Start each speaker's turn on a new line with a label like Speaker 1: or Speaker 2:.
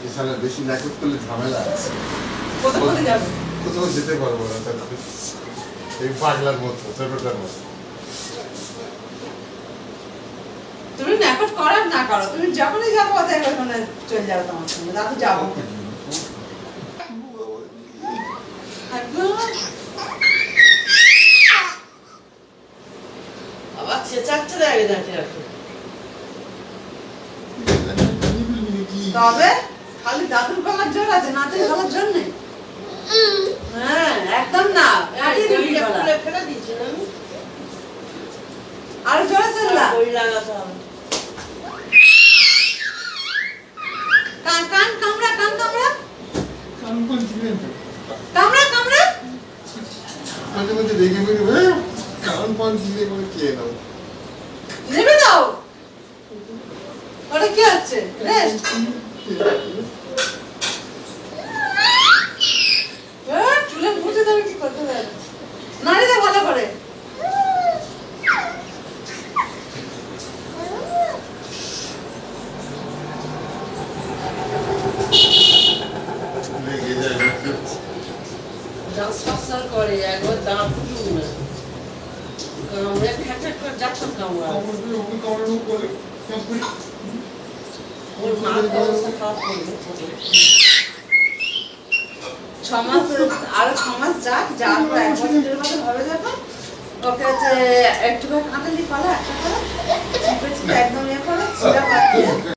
Speaker 1: এছাড়া বেশি নাটক করলে ঝামেলা আছে।
Speaker 2: কোথায় যাবে?
Speaker 1: কোথাও যেতে পারবো না, তারপরে এই পাগলার মতো ছোটটার মতো।
Speaker 2: তুমি নাটক করো না করো, তুমি যখনই যাবো ওদের ওখানে চলে যাবে তোমার সঙ্গে। দাদু যাবো
Speaker 3: আবার চেঁচাচ্ছে দেখে দেখে রাখো।
Speaker 2: তবে খালি দাদুর গলার জোর আছে, নাতির গলার জোর নেই। হ্যাঁ একদম না, কাটিয়ে দিবি গলা।
Speaker 3: ফেলে দিচ্ছি না আমি,
Speaker 2: আরো জোরে চিল্লা।
Speaker 3: ওই লাগাতে হবে।
Speaker 2: কান কান কামড়া, কান কামড়া,
Speaker 1: কান কোন ছিলেন তো?
Speaker 2: কামড়া কামড়া।
Speaker 1: মাঝে মাঝে রেগে মেগে কান পান ছিঁড়ে করে খেয়ে নাও।
Speaker 2: নেমে দাও। ওটা কি হচ্ছে? রেস্ট। চুলে মুছে দেবে কি করতে হবে? নাড়ি দে ভালো করে।
Speaker 1: লেগে যায়
Speaker 3: দাঁত সরসর করে, একবার দাঁত ফুটুক না। কামড়ে খ্যাচেট করে যাচ্ছেন কামড়া।
Speaker 1: ওকে কামড়ানো করে
Speaker 3: ওর মার অবস্থা খারাপ করবে।
Speaker 2: 6 মাস আরো 6 মাস যাক, যাওয়ার পর 1 বছরের মতো হবে যখন ওকে হচ্ছে একটু করে কাঁটালি কলা একটা করে চিপে চিপে একদম ইয়ে করে ছিঁড়া পাঠিয়ে